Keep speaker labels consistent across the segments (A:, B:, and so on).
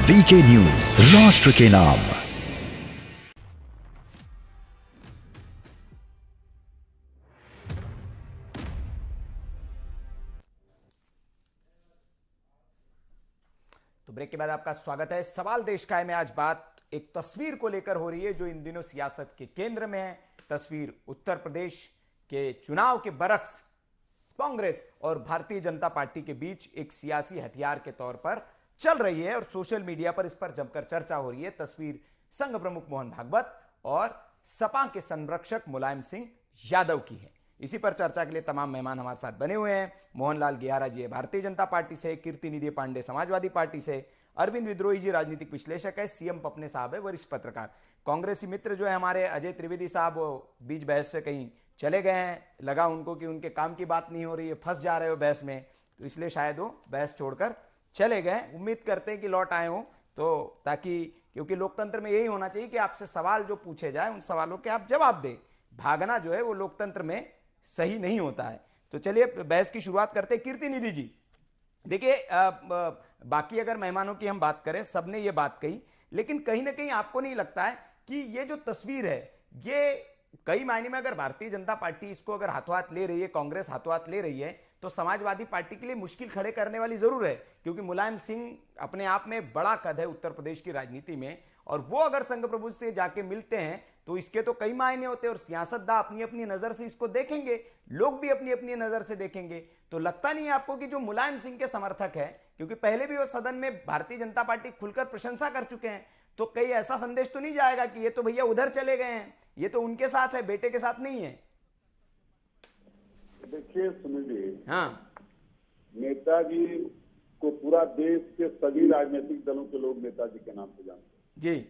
A: VK news, राष्ट्र के नाम।
B: तो ब्रेक के बाद आपका स्वागत है। सवाल देश का है में आज बात एक तस्वीर को लेकर हो रही है जो इन दिनों सियासत के केंद्र में है। तस्वीर उत्तर प्रदेश के चुनाव के बरक्स कांग्रेस और भारतीय जनता पार्टी के बीच एक सियासी हथियार के तौर पर चल रही है और सोशल मीडिया पर इस पर जमकर चर्चा हो रही है। तस्वीर संघ प्रमुख मोहन भागवत और सपा के संरक्षक मुलायम सिंह यादव की है। इसी पर चर्चा के लिए तमाम मेहमान हमारे साथ बने हुए हैं। मोहनलाल गियारा जी भारतीय जनता पार्टी से, कीर्ति निधि पांडे समाजवादी पार्टी से, अरविंद विद्रोही जी राजनीतिक विश्लेषक है, सीएम पपने साहब है वरिष्ठ पत्रकार, कांग्रेसी मित्र जो है हमारे अजय त्रिवेदी साहब वो बीच बहस से कहीं चले गए हैं। लगा उनको कि उनके काम की बात नहीं हो रही है, फंस जा रहे हो बहस में, तो इसलिए शायद वो बहस छोड़कर चले गए। उम्मीद करते हैं कि लौट आए हो तो ताकि, क्योंकि लोकतंत्र में यही होना चाहिए कि आपसे सवाल जो पूछे जाए उन सवालों के आप जवाब दें। भागना जो है वो लोकतंत्र में सही नहीं होता है। तो चलिए बहस की शुरुआत करते हैं। कीर्ति निधि जी, देखिए बाकी अगर मेहमानों की हम बात करें, सबने ये बात कही, लेकिन कहीं ना कहीं आपको नहीं लगता है कि ये जो तस्वीर है ये कई मायने में अगर भारतीय जनता पार्टी इसको अगर हाथों हाथ ले रही है, कांग्रेस हाथों हाथ ले रही है, तो समाजवादी पार्टी के लिए मुश्किल खड़े करने वाली जरूर है। क्योंकि मुलायम सिंह अपने आप में बड़ा कद है उत्तर प्रदेश की राजनीति में, और वो अगर संघ प्रभु से जाके मिलते हैं तो इसके तो कई मायने होते हैं और सियासतदान अपनी अपनी नजर से इसको देखेंगे, लोग भी अपनी अपनी नजर से देखेंगे। तो लगता नहीं है आपको कि जो मुलायम सिंह के समर्थक है, क्योंकि पहले भी वो सदन में भारतीय जनता पार्टी खुलकर प्रशंसा कर चुके हैं, तो कहीं ऐसा संदेश तो नहीं जाएगा कि ये तो भैया उधर चले गए हैं, ये तो उनके साथ है, बेटे के साथ नहीं है?
C: देखिए सुनील जी,
B: हाँ,
C: नेताजी को पूरा देश के सभी राजनीतिक दलों के लोग नेताजी के नाम से जानते हैं
B: जी,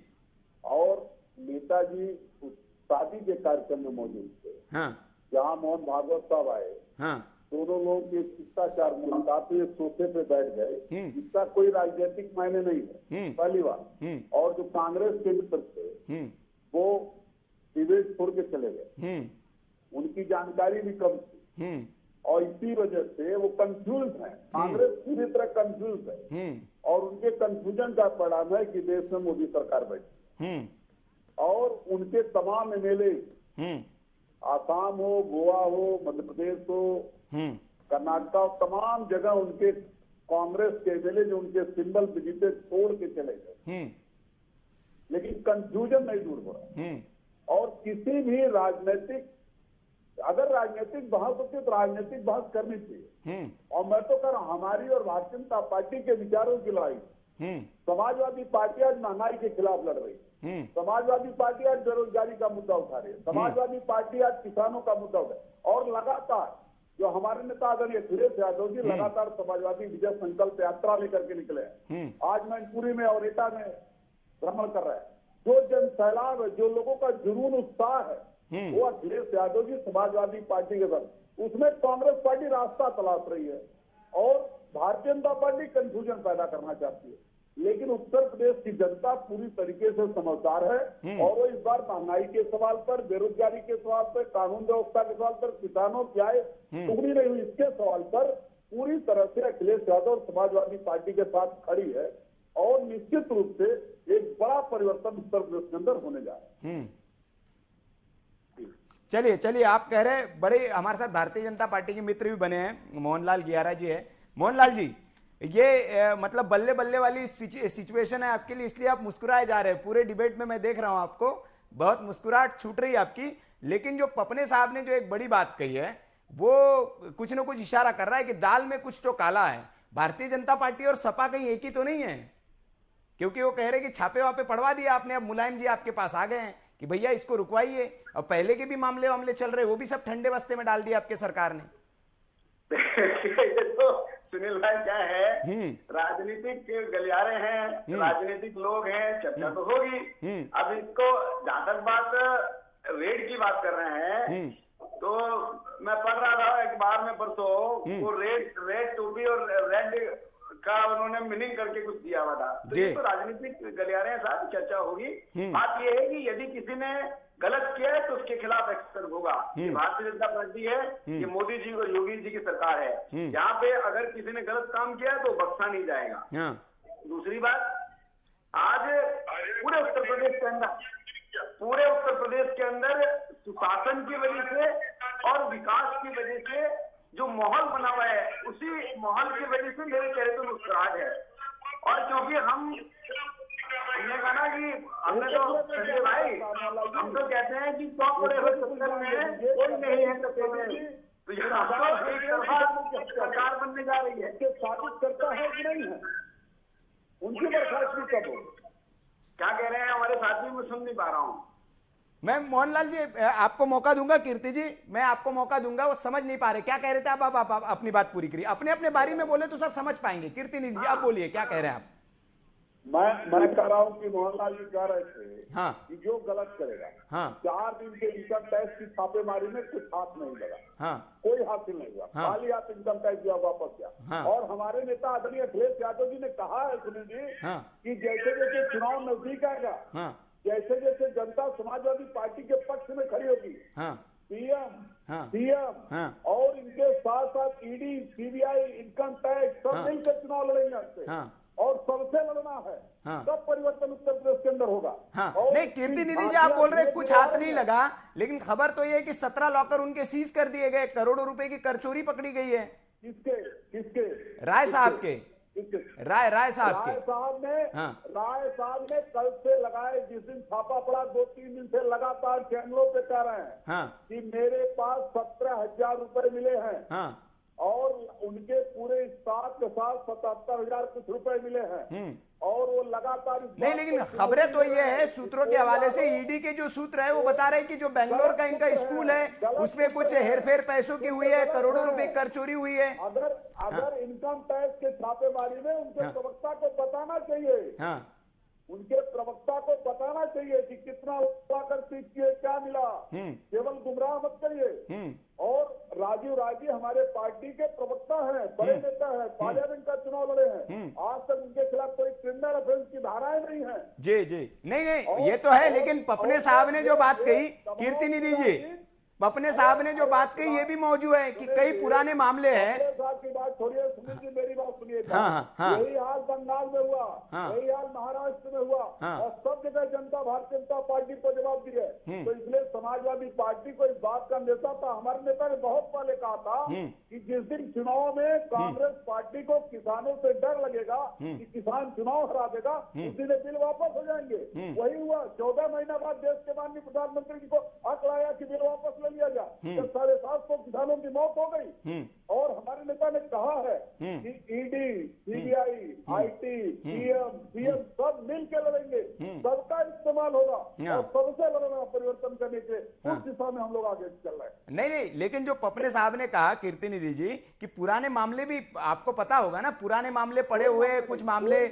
B: और
C: नेताजी उस शादी के कार्यक्रम में मौजूद थे,
B: हाँ,
C: जहां मोहन भागवत साहब आए,
B: हाँ,
C: दोनों लोग की शिष्टाचार मुलाकात हुई, सोफे पे बैठ गए, जिसका कोई राजनीतिक मायने नहीं है, पहली बात। और जो कांग्रेस के मित्र थे वो डिबेट छोड़ के चले गए, उनकी जानकारी भी कम थी, और इसी वजह से वो कंफ्यूज है। कांग्रेस पूरी तरह कंफ्यूज है, और उनके कंफ्यूजन का परिणाम है कि देश में मोदी सरकार बैठी, और उनके तमाम एमएलए, आसाम हो, गोवा हो, मध्य प्रदेश हो, कर्नाटक हो, तमाम जगह उनके कांग्रेस के एमएलए जो उनके सिंबल पे जीते छोड़ के चले गए, लेकिन कंफ्यूजन नहीं दूर हो रहा। और किसी भी राजनीतिक, अगर राजनीतिक बहस होती है तो राजनीतिक बहस करनी चाहिए, और मैं तो कह रहा हूं हमारी और भारतीय जनता पार्टी के विचारों की लड़ाई, समाजवादी पार्टी आज महंगाई के खिलाफ लड़ रही है, समाजवादी पार्टी आज बेरोजगारी का मुद्दा उठा रही है, समाजवादी पार्टी आज किसानों का मुद्दा उठा है, और लगातार जो हमारे नेता आदरणीय अखिलेश यादव जी लगातार समाजवादी विजय संकल्प यात्रा लेकर के निकले हैं। आज मैनपुरी में और एटा में भ्रमण कर रहे हैं। जो जन सैलाब है, जो लोगों का जुनून उत्साह है, वो अखिलेश यादव जी समाजवादी पार्टी के साथ, उसमें कांग्रेस पार्टी रास्ता तलाश रही है और भारतीय जनता पार्टी कंफ्यूजन पैदा करना चाहती है। लेकिन उत्तर प्रदेश की जनता पूरी तरीके से समझदार है, और वो इस बार महंगाई के सवाल पर, बेरोजगारी के सवाल पर, कानून व्यवस्था के सवाल पर, किसानों की आय टुकड़ी नहीं हुई इसके सवाल पर पूरी तरह से अखिलेश यादव और समाजवादी पार्टी के साथ खड़ी है, और निश्चित रूप से एक बड़ा परिवर्तन उत्तर प्रदेश के अंदर होने जा रहा है।
B: चलिए चलिए, आप कह रहे बड़े, हमारे साथ भारतीय जनता पार्टी के मित्र भी बने हैं, मोहनलाल गियारा जी है। मोहनलाल जी, ये मतलब बल्ले बल्ले वाली सिचुएशन है आपके लिए, इसलिए आप मुस्कुराए जा रहे हैं। पूरे डिबेट में मैं देख रहा हूं आपको बहुत मुस्कुराहट छूट रही है आपकी, लेकिन जो पपने साहब ने जो एक बड़ी बात कही है वो कुछ ना कुछ इशारा कर रहा है कि दाल में कुछ तो काला है। भारतीय जनता पार्टी और सपा कहीं एक ही तो नहीं है, क्योंकि वो कह रहे कि छापे वापे पड़वा दिया आपने, अब मुलायम जी आपके पास आ गए हैं कि भैया इसको रुकवाइए, और पहले के भी मामले चल रहे वो भी सब ठंडे बस्ते में डाल दिया आपके सरकार ने।
D: तो सुनील भाई क्या है, राजनीतिक गलियारे हैं, राजनीतिक लोग हैं, चर्चा तो होगी। अब इसको जहां तक बात रेड की बात कर रहे हैं, तो मैं पढ़ रहा था अखबार में परसों, वो रेड टोपी और रेड का उन्होंने मीनिंग करके कुछ दिया हुआ था। तो ये तो राजनीतिक गलियारे हैं साहब, चर्चा होगी। बात ये है कि यदि किसी ने गलत किया है तो उसके खिलाफ एक्शन होगा। ये भारतीय जनता पार्टी है, ये मोदी जी और योगी जी की सरकार है। यहाँ पे अगर किसी ने गलत काम किया है तो बख्शा नहीं जाएगा। दूसरी बात, प्रदेश के अंदर, पूरे उत्तर प्रदेश के अंदर सुशासन की वजह से और विकास की वजह से जो माहौल बना हुआ है, उसी माहौल की वजह से मेरे चेहरे पर मुस्कुराहट है। और क्योंकि हमने कहा ना कि हमने तो संजय भाई, हम तो कहते हैं कि 100 बड़े हुए 70 में कोई नहीं है सत्ता में, तो यहाँ तो एक तरफा सरकार बनने जा रही है।
C: साबित करता है कि नहीं है, उनकी बर्खास्तगी कब हो?
D: क्या कह रहे हैं हमारे साथी, मैं सुन नहीं पा रहा हूँ।
B: मैं मोहनलाल जी आपको मौका दूंगा, कीर्ति जी मैं आपको मौका दूंगा, वो समझ नहीं पा रहे क्या कह रहे थे आप अपनी बात पूरी करिए, अपने अपने बारी में बोले तो सब समझ पाएंगे। कीर्ति जी आप बोलिए, क्या कह रहे हैं आप?
C: मैं कह रहा हूँ कि मोहनलाल जी कह रहे थे
B: हाँ
C: कि जो गलत करेगा,
B: हाँ
C: 4 दिन के इनकम टैक्स की छापेमारी में कुछ हाथ नहीं लगा,
B: हाँ
C: कोई हासिल नहीं हुआ,
B: हाँ।
C: खाली हाथ इनकम टैक्स जो वापस गया।
B: हाँ।
C: और हमारे नेता आदरणीय अखिलेश यादव जी ने कहा है, सुनील जी,
B: हाँ।
C: कि जैसे जैसे चुनाव नजदीक आएगा,
B: हाँ
C: जैसे जैसे जनता समाजवादी पार्टी के पक्ष में खड़ी होगी,
B: हाँ
C: पीएम,
B: हाँ।
C: सीएम
B: हाँ।
C: और इनके साथ साथ ईडी, सीबीआई, इनकम टैक्स सब
B: हाँ।
C: मिलकर चुनाव लड़ेंगे हमसे।
B: हाँ।
C: और सबसे लड़ना है,
B: हाँ।
C: तब परिवर्तन उत्तर प्रदेश के अंदर होगा।
B: हाँ
C: और
B: नहीं कीर्ति निधि जी आप बोल रहे कुछ हाथ नहीं लगा, लेकिन खबर तो ये है कि 17 लॉकर उनके सीज कर दिए गए, करोड़ों रुपए की कर चोरी पकड़ी गई है।
C: किसके
B: राय साहब के, राय साहब के।
C: हाँ। राय साहब ने कल से लगाए, जिस दिन छापा पड़ा 2-3 दिन से लगातार चैनलों पे कह रहे हैं
B: हाँ
C: कि मेरे पास 17,000 रुपए मिले हैं।
B: हाँ
C: और उनके पूरे स्टाफ के साथ 77,000 कुछ रुपए मिले हैं। और वो लगातार
B: नहीं, लेकिन खबरें तो ये है सूत्रों के हवाले से, ईडी के जो सूत्र है वो बता रहे हैं कि जो बेंगलोर का इनका स्कूल है उसमें कुछ हेरफेर पैसों की हुई है, करोड़ों रुपए कर चोरी हुई है।
C: अगर इनकम टैक्स के छापेमारी में उनके प्रवक्ता को बताना चाहिए, उनके प्रवक्ता को बताना चाहिए कि कितना कर सीख किए, क्या मिला, केवल गुमराह मत करिए। और राजीव राजी हमारे पार्टी के प्रवक्ता हैं, बड़े नेता हैं, पार्लियामेंट का चुनाव लड़े हैं, आज तक उनके खिलाफ कोई क्रिमिनल ऑफेंस की धाराएं नहीं है।
B: जी नहीं ये तो है, लेकिन पपने साहब ने जो बात कही, कीर्ति निधि जी, पपने साहब ने जो बात कही ये भी मौजूद है कि कई पुराने मामले हैं।
C: की बात छोड़िए, सुनील जी मेरी बात सुनिए।
B: हाँ।
C: यही हाल बंगाल में हुआ,
B: हाँ।
C: यही हाल महाराष्ट्र में हुआ,
B: हाँ।
C: और सब जगह जनता भारतीय जनता पार्टी को जवाब दी है। तो इसलिए समाजवादी पार्टी को इस बात का नेता था, हमारे नेता ने बहुत पहले कहा था कि जिस दिन चुनाव में कांग्रेस पार्टी को किसानों से डर लगेगा कि किसान चुनाव हरा देगा, उस दिन बिल वापस हो जाएंगे। वही हुआ, 14 महीना बाद देश के माननीय प्रधानमंत्री जी को हक लाया कि बिल वापस ले लिया जाए। जब 750 किसानों की मौत हो गई, और हमारे नेता ने कहा है कि ED, CBI, IT, PM, CM सब मिल के लड़ेंगे, सबका इस्तेमाल होगा और सबसे लड़ना परिवर्तन करने के, उस दिशा में हम लोग आगे चल रहे हैं।
B: नहीं, लेकिन जो पपने साहब ने कहा कीर्ति निधि जी कि पुराने मामले भी आपको पता होगा ना, पुराने मामले पड़े हुए, कुछ मामले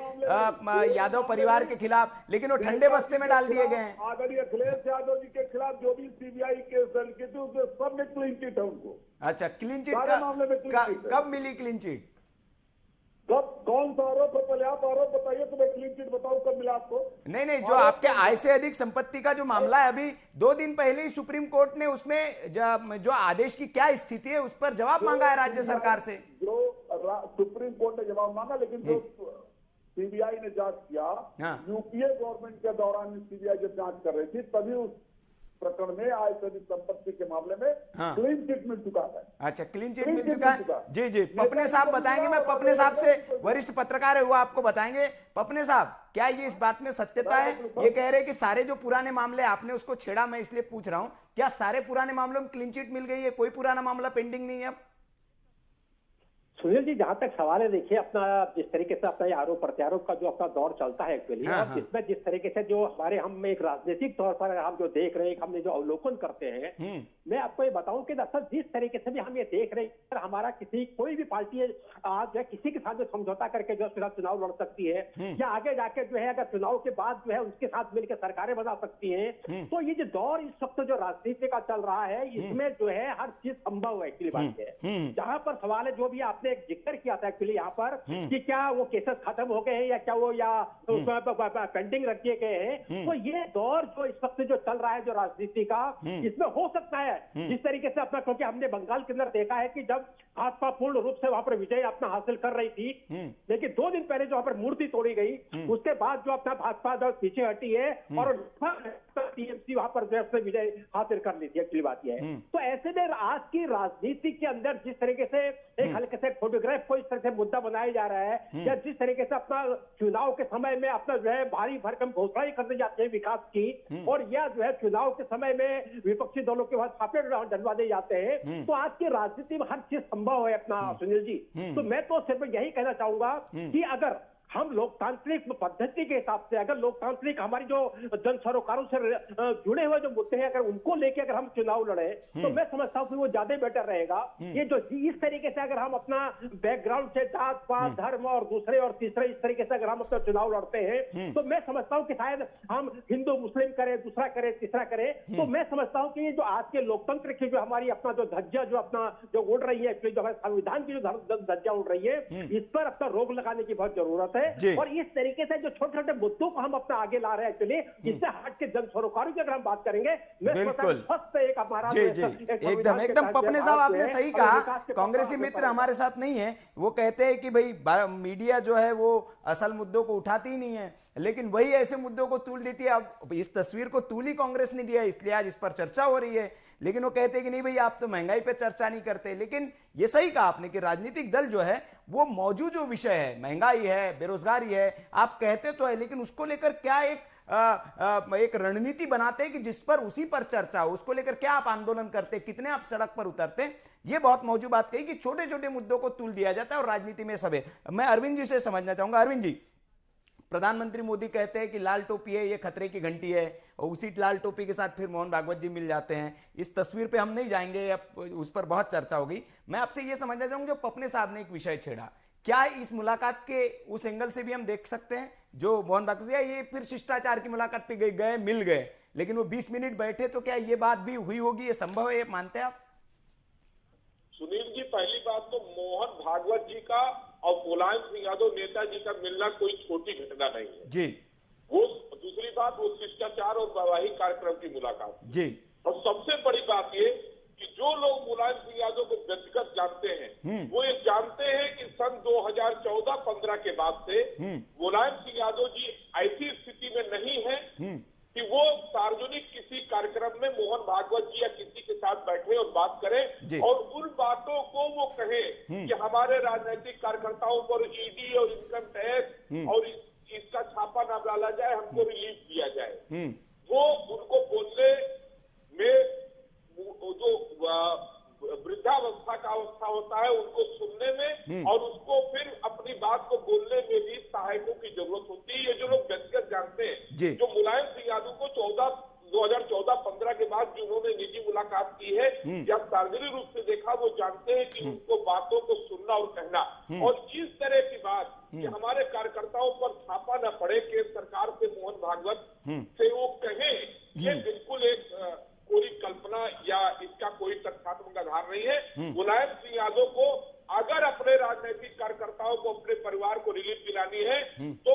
B: यादव परिवार के खिलाफ, लेकिन वो ठंडे बस्ते में डाल दिए गए हैं।
C: आदरणीय अखिलेश यादव जी के खिलाफ जो भी सीबीआई केस दर्ज किए थे उसमें सब में क्लीन चिट है उनको।
B: अच्छा, क्लीन चिट
C: मामले में क्लीन चिट
B: कब मिली? क्लीन चिट
C: कब, कौन सा आरोप है? पहले आप आरोप बताइए तो मैं क्लीन चिट बताऊं कब मिला आपको।
B: नहीं, जो आपके आय से अधिक संपत्ति का जो मामला है, अभी 2 दिन पहले ही सुप्रीम कोर्ट ने उसमें जो आदेश की क्या स्थिति है उस पर जवाब मांगा है राज्य सरकार से।
C: जो सुप्रीम कोर्ट ने जवाब मांगा, लेकिन जो सीबीआई ने जांच किया, यूपीए गवर्नमेंट के दौरान सीबीआई जब जांच कर रही थी, तभी उस प्रकरण में आय से अधिक संपत्ति के मामले में क्लीन चिट मिल चुका है।
B: अच्छा, क्लीन चिट मिल चुका है। जी पपने साहब बताएंगे, मैं पपने साहब से, वरिष्ठ पत्रकार है वो आपको बताएंगे। पपने साहब, क्या ये इस बात में सत्यता है? ये कह रहे हैं कि सारे जो पुराने मामले, आपने उसको छेड़ा, मैं इसलिए पूछ रहा हूं, क्या सारे पुराने मामलों में क्लीन चिट मिल गई है, कोई पुराना मामला पेंडिंग नहीं है अब?
E: सुनील जी, जहां तक सवाल है, देखिए अपना जिस तरीके से अपना आरोप प्रत्यारोप का जो अपना दौर चलता है एक्चुअली, और इसमें जिस तरीके से जो हमारे हम एक राजनीतिक तौर पर हम जो देख रहे हैं, हमने जो अवलोकन करते हैं, मैं आपको ये बताऊं कि दरअसल जिस तरीके से भी हम ये देख रहे हैं, हमारा कोई भी पार्टी आज जो है किसी के साथ जो समझौता करके जो उसके साथ चुनाव लड़ सकती है, या आगे जाके जो है अगर चुनाव के बाद जो है उसके साथ मिलकर सरकारें बना सकती है, तो ये जो दौर इस वक्त जो राजनीति का चल रहा है, इसमें जो है हर चीज संभव है। एक्चुअली बात है, जहां पर सवाल है, जो भी आपने एक जिक्र किया था एक्चुअली यहाँ पर कि क्या वो केसेस खत्म हो गए हैं या क्या वो या पेंडिंग रख दिए गए हैं। तो ये दौर जो इस वक्त जो चल रहा है जो राजनीति का, इसमें हो सकता है जिस तरीके से अपना, क्योंकि हमने बंगाल के अंदर देखा है कि जब भाजपा पूर्ण रूप से वहां पर विजय अपना हासिल कर रही थी, लेकिन 2 दिन पहले जो वहां पर मूर्ति तोड़ी गई, उसके बाद जो अपना भाजपा जो पीछे हटी है और टीएमसी वहां पर जो है विजय हासिल कर ली थी। एक्चुअली बात यह है, तो ऐसे में आज की राजनीति के अंदर जिस तरीके से एक हल्के से फोटोग्राफ को इस तरह से मुद्दा बनाया जा रहा है, या जिस तरीके से अपना चुनाव के समय में अपना जो है भारी भरकम घोषणाएं करने जाते हैं विकास की, और या जो है चुनाव के समय में विपक्षी दलों के बाद छापे डलवा दे जाते हैं, तो आज की राजनीति में हर चीज संभव है अपना सुनील जी। तो मैं तो सिर्फ यही कहना चाहूंगा कि अगर हम लोकतांत्रिक पद्धति के हिसाब से, अगर लोकतांत्रिक हमारी जो जन सरोकारों से जुड़े हुए जो मुद्दे हैं, अगर उनको लेके अगर हम चुनाव लड़े, तो मैं समझता हूं कि वो ज्यादा बेटर रहेगा। ये जो इस तरीके से अगर हम अपना बैकग्राउंड से जात पात धर्म और दूसरे और तीसरे इस तरीके से अगर हम अपना चुनाव लड़ते हैं, तो मैं समझता हूं कि शायद हम हिंदू मुस्लिम करें, दूसरा करें, तीसरा करें, तो मैं समझता हूं कि जो आज के लोकतंत्र की जो हमारी अपना जो धज्जा जो अपना जो उड़ रही है, जो हमारे संविधान की जो धज्जा उड़ रही है, इस पर अपना रोक लगाने की बहुत जरूरत है। और इस तरीके से जो छोटे छोटे मुद्दों को हम अपना आगे ला रहे हैं, एक्चुअली इससे हट के जन सरोकारों की अगर हम बात करेंगे,
B: बिल्कुल
E: एक हमारा
B: एकदम पपने साहब आपने सही कहा। कांग्रेसी मित्र हमारे साथ नहीं है, वो कहते हैं कि भाई मीडिया जो है वो असल मुद्दों को उठाती ही नहीं है, लेकिन वही ऐसे मुद्दों को तूल देती है। अब इस तस्वीर को तूल ही कांग्रेस ने दिया, इसलिए आज इस पर चर्चा हो रही है। लेकिन वो कहते हैं कि नहीं भाई आप तो महंगाई पे चर्चा नहीं करते। लेकिन ये सही कहा आपने कि राजनीतिक दल जो है वो मौजूद जो विषय है, महंगाई है, बेरोजगारी है, आप कहते तो है, लेकिन उसको लेकर क्या एक रणनीति बनाते हैं कि जिस पर उसी पर चर्चा हो, उसको लेकर क्या आप आंदोलन करते, कितने आप सड़क पर उतरते हैं। ये बहुत मौजूद बात कही कि छोटे छोटे मुद्दों को तूल दिया जाता है और राजनीति में सब है। मैं अरविंद जी से समझना चाहूंगा। अरविंद जी, प्रधानमंत्री मोदी कहते हैं कि लाल टोपी है, ये खतरे की घंटी है, और उसी लाल टोपी के साथ फिर मोहन भागवत जी मिल जाते हैं। इस तस्वीर पे हम नहीं जाएंगे, उस पर बहुत चर्चा होगी। मैं आपसे ये समझना चाहूंगा, जो पपने साहब ने एक विषय छेड़ा, क्या इस मुलाकात के उस एंगल से भी हम देख सकते हैं जो मोहन भागवत जी, ये फिर शिष्टाचार की मुलाकात पे गए मिल गए, लेकिन वो 20 मिनट बैठे, तो क्या ये बात भी हुई होगी, ये संभव है, ये मानते हैं आप?
F: सुनील जी, पहली बात तो मोहन भागवत जी का और मुलायम सिंह यादव नेताजी का मिलना कोई छोटी घटना नहीं है
B: जी।
F: वो दूसरी बात, वो शिष्टाचार और वैवाहिक कार्यक्रम की मुलाकात
B: जी।
F: और सबसे बड़ी बात ये कि जो लोग मुलायम सिंह यादव को व्यक्तिगत जानते हैं, वो ये जानते हैं कि सन 2014-15 के बाद से मुलायम सिंह यादव जी ऐसी स्थिति में नहीं है कि वो सार्वजनिक किसी कार्यक्रम में मोहन भागवत जी या किसी के साथ बैठे और बात करें और उन बातों को वो कहें कि हमारे राजनीतिक कार्यकर्ताओं पर ईडी और इनकम टैक्स और इसका छापा न डाला जाए, हमको रिलीफ दिया जाए। वो उनको बोलने में जो वृद्धावस्था का अवस्था होता है, उनको सुनने में और उसको फिर अपनी बात को बोलने में भी सहायकों की जरूरत होती है। ये जो लोग व्यक्तिगत जानते हैं, जो मुलायम सिंह यादव को 2014-15 के बाद जिन्होंने निजी मुलाकात की है या सार्वजनिक रूप से देखा, वो जानते हैं कि उनको बातों को सुनना और कहना, और इस तरह की बात कि हमारे कार्यकर्ताओं पर छापा न पड़े केंद्र सरकार से मोहन भागवत से वो कहें, ये बिल्कुल एक कोई कल्पना या इसका कोई तथ्यात्मक आधार नहीं है। मुलायम सिंह यादव को अगर अपने राजनीतिक कार्यकर्ताओं को, अपने परिवार को रिलीफ दिलानी है, तो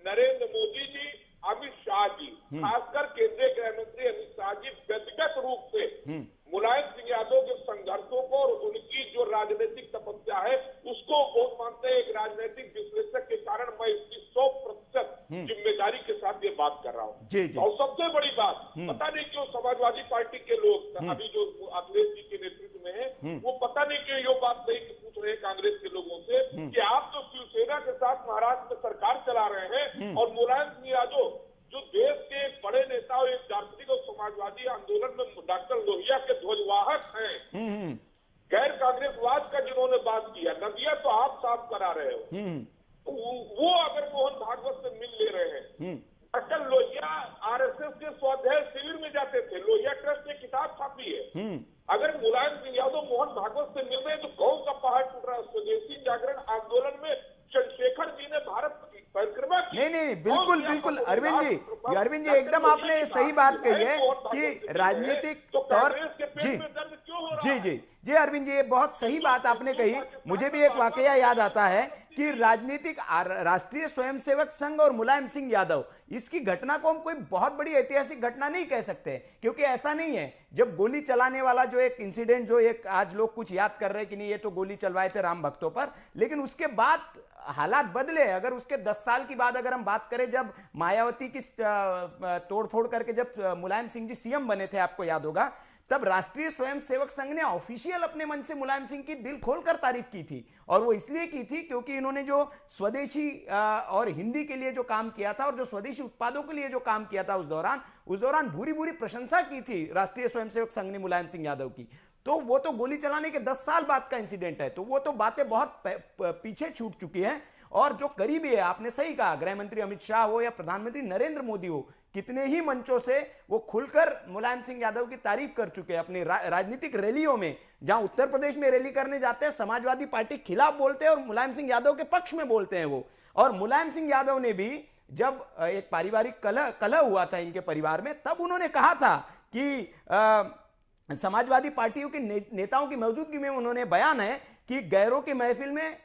F: नरेंद्र मोदी जी, अमित शाह जी, खासकर केंद्रीय गृह मंत्री अमित शाह जी व्यक्तिगत रूप से मुलायम सिंह यादव के संघर्षों को और उनकी जो राजनीतिक तपस्या है उसको बहुत मानते हैं। एक राजनीतिक विश्लेषक के कारण मैं इसकी 100% जिम्मेदारी के साथ ये बात कर रहा हूँ। और सबसे बड़ी बात, पता नहीं क्यों समाजवादी पार्टी के लोग अभी जो अखिलेश जी के नेतृत्व में है, वो पता नहीं क्यों ये बात नहीं पूछ रहे हैं कांग्रेस के लोगों से कि आप तो शिवसेना के साथ महाराष्ट्र में सरकार चला रहे हैं और मुलायम सिंह यादव जो देश के एक बड़े नेता और एक दार्शनिक और समाजवादी आंदोलन में डॉक्टर लोहिया के ध्वजवाहक हैं, गैर कांग्रेसवाद का जिन्होंने बात किया, नदिया तो आप साफ करा रहे हो, वो अगर मोहन भागवत से मिल ले रहे हैं। डॉक्टर लोहिया आरएसएस के स्वाध्याय शिविर में जाते थे, लोहिया ट्रस्ट ने किताब छापी है। अगर मुलायम सिंह यादव मोहन भागवत से मिल रहे हैं तो कौन सा पहाड़ टूट रहा है? स्वदेशी जागरण आंदोलन में चंद्रशेखर जी ने भारत परिक्रमा की।
B: नहीं, बिल्कुल अरविंद जी एकदम आपने सही बात कही है कि राजनीतिक तौर
F: के पेट में दर्द क्यों क्यों हो रहा
B: जी
F: है?
B: जी जी अरविंद जी, ये बहुत सही बात आपने कही। मुझे भी एक वाकया याद आता है कि राष्ट्रीय स्वयंसेवक संघ और मुलायम सिंह यादव, इसकी घटना को हम कोई बहुत बड़ी ऐतिहासिक घटना नहीं कह सकते, क्योंकि ऐसा नहीं है। जब गोली चलाने वाला जो एक इंसिडेंट, जो एक आज लोग कुछ याद कर रहे हैं कि नहीं ये तो गोली चलवाए थे राम भक्तों पर, लेकिन उसके बाद हालात बदले। अगर उसके 10 साल की बाद अगर हम बात करें, जब मायावती की तोड़फोड़ करके जब मुलायम सिंह जी सीएम बने थे, आपको याद होगा, तब राष्ट्रीय स्वयंसेवक संघ ने ऑफिशियल अपने मन से मुलायम सिंह की दिल खोलकर तारीफ की थी। और वो इसलिए की थी क्योंकि इन्होंने जो स्वदेशी और हिंदी के लिए जो काम किया था, और जो स्वदेशी उत्पादों के लिए जो काम किया था, उस दौरान भूरी भूरी प्रशंसा की थी राष्ट्रीय स्वयंसेवक संघ ने मुलायम सिंह यादव की। तो वो तो गोली चलाने के 10 साल बाद का इंसिडेंट है, तो वो तो बातें बहुत पीछे छूट चुकी हैं। और जो करीबी है, आपने सही कहा, गृह मंत्री अमित शाह हो या प्रधानमंत्री नरेंद्र मोदी हो, कितने ही मंचों से वो खुलकर मुलायम सिंह यादव की तारीफ कर चुके हैं अपनी राजनीतिक रैलियों में। जहां उत्तर प्रदेश में रैली करने जाते हैं, समाजवादी पार्टी के खिलाफ बोलते हैं और मुलायम सिंह यादव के पक्ष में बोलते हैं वो। और मुलायम सिंह यादव ने भी, जब एक पारिवारिक कलह हुआ था इनके परिवार में, तब उन्होंने कहा था कि समाजवादी पार्टियों के नेताओं की मौजूदगी में उन्होंने बयान है कि गैरों की महफिल में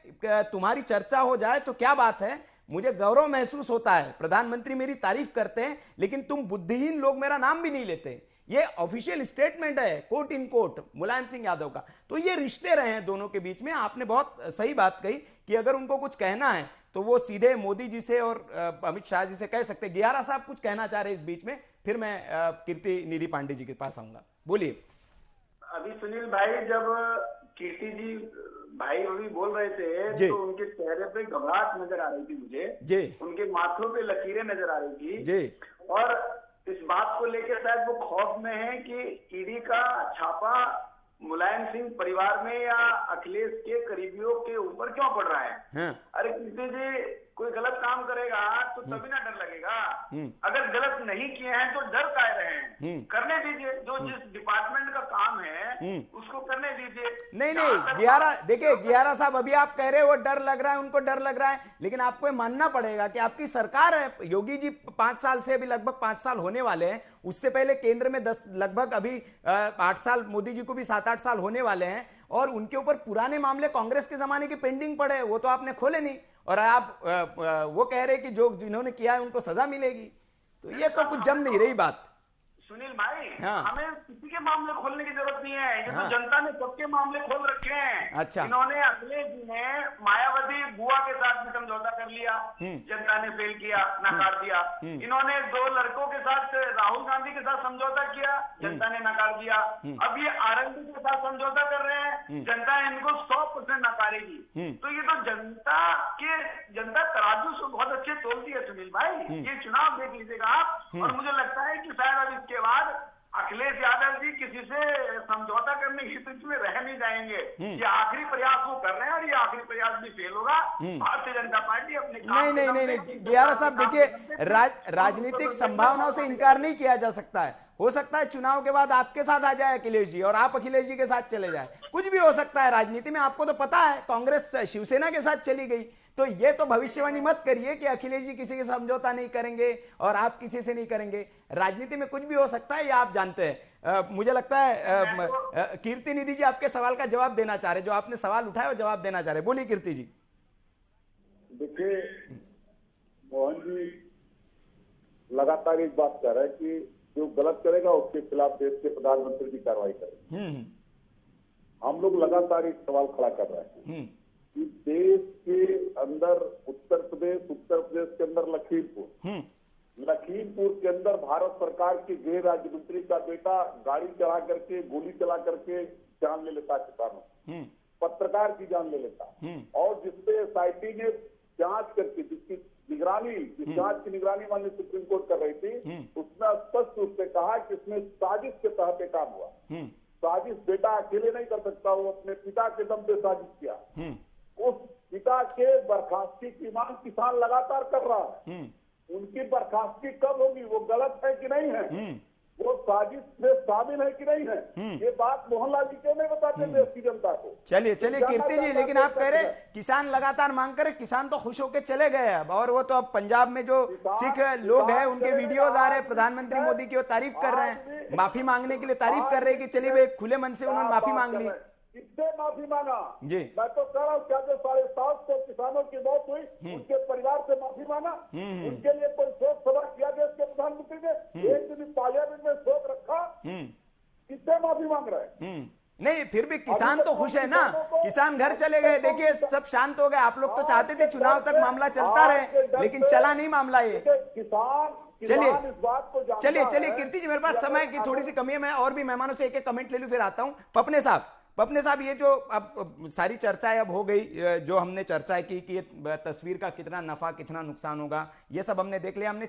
B: तुम्हारी चर्चा हो जाए तो क्या बात है, मुझे गौरव महसूस होता है, प्रधानमंत्री मेरी तारीफ करते हैं, लेकिन तुम बुद्धिहीन लोग मेरा नाम भी नहीं लेते। ये ऑफिशियल स्टेटमेंट है, कोट इन कोट, मुलायम सिंह यादव का। तो ये रिश्ते रहे हैं दोनों के बीच में। आपने बहुत सही बात कही कि अगर उनको कुछ कहना है तो वो सीधे मोदी जी से और अमित शाह जी से कह सकते। गियारा साहब कुछ कहना चाह रहे हैं इस बीच में, फिर मैं कीर्ति निधि पांडे जी के पास आऊंगा। बोलिए।
D: अभी सुनील भाई, जब कीर्ति जी भाई अभी बोल रहे थे तो उनके चेहरे पे घबराहट नजर आ रही थी मुझे, उनके माथों पे लकीरें नजर आ रही थी जी। और इस बात को लेकर शायद वो खौफ में है कि ईडी का छापा मुलायम सिंह परिवार में या अखिलेश के करीबियों के ऊपर क्यों पड़ रहा है। अरे कीर्ति जी, कोई गलत काम करेगा तो तभी ना डर लगेगा। अगर गलत नहीं किए हैं तो डर काहे रहे हैं, करने दीजिए। जो जिस डिपार्टमेंट का काम है उसको करने दीजिए।
B: नहीं, देखिए गियारा साहब, अभी आप कह रहे हो वो डर लग रहा है, उनको डर लग रहा है, लेकिन आपको मानना पड़ेगा कि आपकी सरकार है। योगी जी 5 साल से, अभी लगभग 5 साल होने वाले हैं, उससे पहले केंद्र में 10 लगभग अभी 8 साल, मोदी जी को भी 7-8 साल होने वाले हैं, और उनके ऊपर पुराने मामले कांग्रेस के जमाने के पेंडिंग पड़े, वो तो आपने खोले नहीं। और आप वो कह रहे कि जो जिन्होंने किया है उनको सजा मिलेगी, तो ये तो कुछ जम नहीं रही बात।
D: सुनील भाई, हमें किसी के मामले खोलने की जरूरत नहीं है। ये तो जनता ने सबके मामले खोल रखे हैं।
B: अच्छा।
D: इन्होंने अखिलेश जी ने मायावती बुआ के साथ भी समझौता कर लिया, जनता ने फेल किया, नकार दिया। इन्होंने 2 लड़कों के साथ, राहुल गांधी के साथ समझौता किया, जनता ने नकार दिया। अब ये आरएलडी के साथ समझौता कर रहे हैं, जनता इनको 100% नकारेगी। तो ये तो जनता तराजू से बहुत अच्छे तोलती है सुनील भाई। ये चुनाव देख लीजिएगा आप, और मुझे लगता है कि शायद अब इसके बाद अखिलेश यादव जी किसी से समझौता करने की स्थिति में रह नहीं जाएंगे। ये आखिरी प्रयास वो कर रहे हैं, और ये आखिरी प्रयास भी फेल होगा। भारतीय जनता पार्टी अपने
B: नहीं, गियारा साहब देखिए, राजनीतिक संभावनाओं से इनकार नहीं किया जा सकता है। हो सकता है चुनाव के बाद आपके साथ आ जाए अखिलेश जी, और आप अखिलेश जी के साथ चले जाए, कुछ भी हो सकता है राजनीति में। आपको तो पता है कांग्रेस शिवसेना के साथ चली गई, तो ये तो भविष्यवाणी मत करिए कि अखिलेश जी किसी के समझौता नहीं करेंगे और आप किसी से नहीं करेंगे। राजनीति में कुछ भी हो सकता है, ये आप जानते हैं। मुझे लगता है कीर्ति निधि जी आपके सवाल का जवाब देना चाह रहे, जो आपने सवाल उठाया वो जवाब देना चाह रहे। बोलिए कीर्ति जी।
C: देखिए मोहन जी लगातार एक बात कह रहे हैं कि जो गलत करेगा उसके खिलाफ देश के प्रधानमंत्री की कार्रवाई करें। हम लोग लगातार एक सवाल खड़ा कर रहे हैं कि देश के अंदर उत्तर प्रदेश के अंदर लखीमपुर के अंदर भारत सरकार के गृह राज्य मंत्री का बेटा गाड़ी चला करके, गोली चला करके जान ले लेता किसानों, पत्रकार की जान ले लेता, और जिसपे एसआईटी ने जांच करके, जिसकी निगरानी, जिस जांच की निगरानी माननीय सुप्रीम कोर्ट कर रही थी, उसने स्पष्ट रूप से कहा कि इसमें साजिश के तहत ये काम हुआ। साजिश बेटा अकेले नहीं कर सकता, वो अपने पिता के दम पे साजिश किया। उस पिता के बर्खास्तगी की मांग किसान लगातार कर रहा है। उनकी बर्खास्तगी कब होगी, वो गलत है कि नहीं है, वो साजिश में शामिल है कि नहीं है, ये बात मोहनलाल जी क्यों नहीं बताते देश की जनता को?
B: चलिए कीर्ति जी, लेकिन आप कह रहे किसान लगातार मांग कर, किसान तो खुश होकर चले गए अब, और वो तो अब पंजाब में जो सिख लोग हैं उनके वीडियोज आ रहे हैं, प्रधानमंत्री मोदी की वो तारीफ कर रहे हैं, माफी मांगने के लिए तारीफ कर रहे हैं कि चलिए भाई खुले मन से उन्होंने माफी मांग ली।
C: किससे माफी मांगा
B: जी?
C: मैं तो कह रहा हूँ, क्या जो 750 किसानों की मौत हुई उनके परिवार से माफी मांगा? उनके लिए कोई शोक सभा किया देश के प्रधानमंत्री ने? एक दिन पार्लियामेंट में शोक रखा? किससे माफी मांग रहे हैं?
B: नहीं, फिर भी किसान तो खुश है ना, किसान घर चले गए, देखिए सब शांत हो गए। आप लोग तो चाहते थे चुनाव तक मामला चलता रहे, लेकिन चला नहीं मामला ये। चलिए कीर्ति जी, मेरे पास समय की थोड़ी सी कमी है, मैं और भी मेहमानों से एक एक कमेंट ले लूं, फिर आता हूं। पपने साहब, ये जो अब सारी चर्चाएं अब हो गई, जो हमने चर्चा की कि ये तस्वीर का कितना नफा कितना नुकसान होगा, ये सब हमने देख लिया। हमने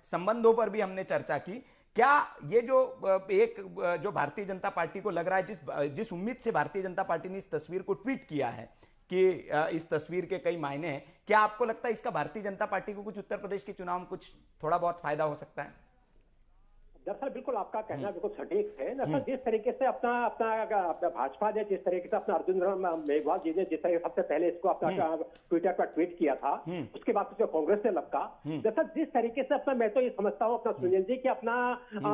B: संबंधों पर भी हमने चर्चा की। क्या ये जो भारतीय जनता पार्टी को लग रहा है, जिस उम्मीद से भारतीय जनता पार्टी ने इस तस्वीर को ट्वीट किया है कि इस तस्वीर के कई मायने हैं, क्या आपको लगता है इसका भारतीय जनता पार्टी को कुछ उत्तर प्रदेश के चुनाव में कुछ थोड़ा बहुत फायदा हो सकता है?
E: दरअसल बिल्कुल आपका कहना बिल्कुल सटीक है। दरअसल जिस तरीके से अपना भाजपा ने, जिस तरीके से अपना अर्जुन मेघवाल जी ने जिस तरीके सबसे पहले इसको अपना ट्विटर पर ट्वीट किया था, उसके बाद उसको कांग्रेस से लपका। दरअसल जिस तरीके से अपना, मैं तो ये समझता हूँ अपना सुनील जी, कि अपना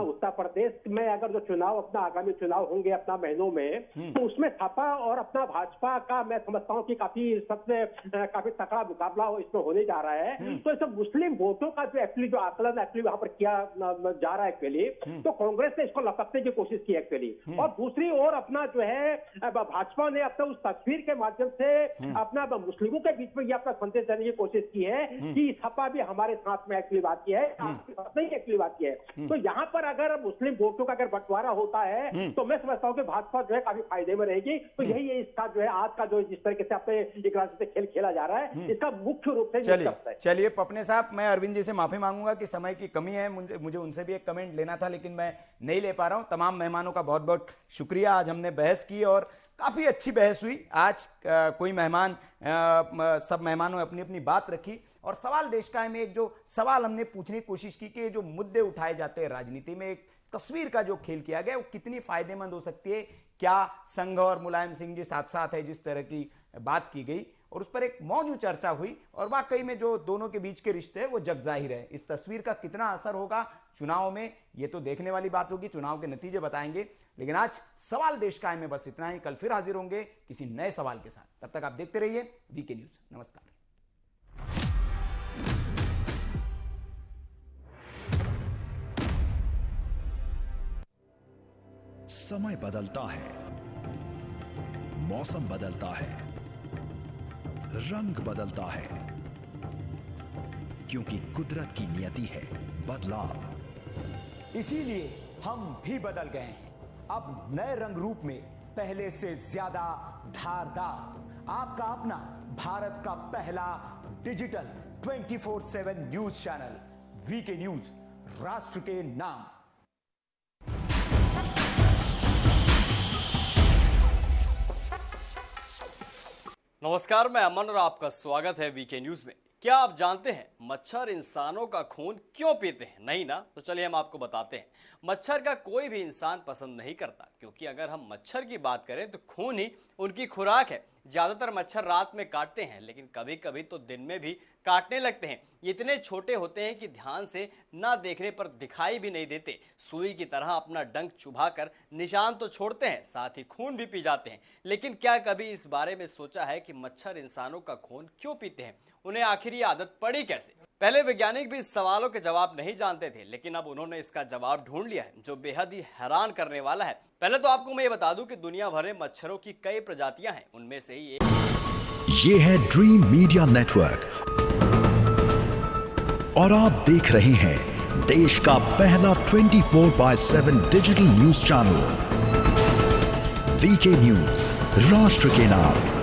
E: उत्तर प्रदेश में अगर जो चुनाव, अपना आगामी चुनाव होंगे अपना महीनों में, तो उसमें सपा और अपना भाजपा का मैं समझता हूँ कि काफी तकड़ा मुकाबला इसमें होने जा रहा है। तो इस मुस्लिम वोटों का जो एक्चुअली जो आकलन एक्चुअली वहां पर किया जा रहा है एक्चुअली, तो कांग्रेस ने इसको लपकने की कोशिश की एक्चुअली, और दूसरी ओर अपना जो है भाजपा ने अपना उस तस्वीर के माध्यम से अपना मुस्लिमों के बीच में ये अपना संदेश देने की कोशिश की है कि सपा भी हमारे साथ में एक्चुअली बात की है, नहीं एक्चुअली बात की है। तो यहाँ पर अगर मुस्लिम वोटों का अगर बंटवारा होता है, तो मैं समझता हूँ कि भाजपा जो है काफी फायदे में रहेगी। तो यही है इसका जो है आज का जो जिस तरीके से अपने एक राजनीतिक खेल खेला जा रहा है, इसका मुख्य रूप से।
B: चलिए पपने साहब, मैं अरविंद जी से माफी मांगूंगा कि समय की कमी है, मुझे उनसे भी एक कमेंट लेना था, लेकिन मैं नहीं ले पा रहा हूं। तमाम मेहमानों का बहुत बहुत शुक्रिया। आज हमने बहस की और काफी अच्छी बहस हुई। आज सब मेहमानों ने अपनी अपनी बात रखी, और सवाल देश का में एक जो सवाल हमने पूछने की कोशिश की कि जो मुद्दे उठाए जाते हैं राजनीति में, एक तस्वीर का जो खेल किया गया वो कितनी फायदेमंद हो सकती है, क्या संघ और मुलायम सिंह जी साथ साथ है, जिस तरह की बात की गई और उस पर एक मौजूद चर्चा हुई, और वाकई में जो दोनों के बीच के रिश्ते हैं वो जग जाहिर है। इस तस्वीर का कितना असर होगा चुनाव में, ये तो देखने वाली बात होगी, चुनाव के नतीजे बताएंगे। लेकिन आज सवाल देश का में बस इतना ही। कल फिर हाजिर होंगे किसी नए सवाल के साथ। तब तक आप देखते रहिए वीके न्यूज। नमस्कार।
A: समय बदलता है, मौसम बदलता है, रंग बदलता है, क्योंकि कुदरत की नियति है बदलाव।
B: इसीलिए हम भी बदल गए हैं, अब नए रंग रूप में, पहले से ज्यादा धारदार। आपका अपना भारत का पहला digital 24/7 news channel VK news, राष्ट्र के नाम।
G: नमस्कार, मैं अमन और आपका स्वागत है वीके न्यूज में। क्या आप जानते हैं मच्छर इंसानों का खून क्यों पीते हैं? नहीं ना? तो चलिए हम आपको बताते हैं। मच्छर का कोई भी इंसान पसंद नहीं करता, क्योंकि अगर हम मच्छर की बात करें तो खून ही उनकी खुराक है। ज्यादातर मच्छर रात में काटते हैं, लेकिन कभी कभी तो दिन में भी काटने लगते हैं। ये इतने छोटे होते हैं कि ध्यान से ना देखने पर दिखाई भी नहीं देते। सुई की तरह अपना डंक चुभाकर निशान तो छोड़ते हैं, साथ ही खून भी पी जाते हैं। लेकिन क्या कभी इस बारे में सोचा है कि मच्छर इंसानों का खून क्यों पीते हैं? उन्हें आखिर ये आदत पड़ी कैसे? पहले वैज्ञानिक भी इस सवालों के जवाब नहीं जानते थे, लेकिन अब उन्होंने इसका जवाब ढूंढ लिया है, जो बेहद ही हैरान करने वाला है। पहले तो आपको मैं ये बता दूं कि दुनिया भर में मच्छरों की कई प्रजातियां हैं, उनमें से ही
A: ये है ड्रीम मीडिया नेटवर्क, और आप देख रहे हैं देश का पहला 24/7 digital news channel VK news, राष्ट्र के नाम।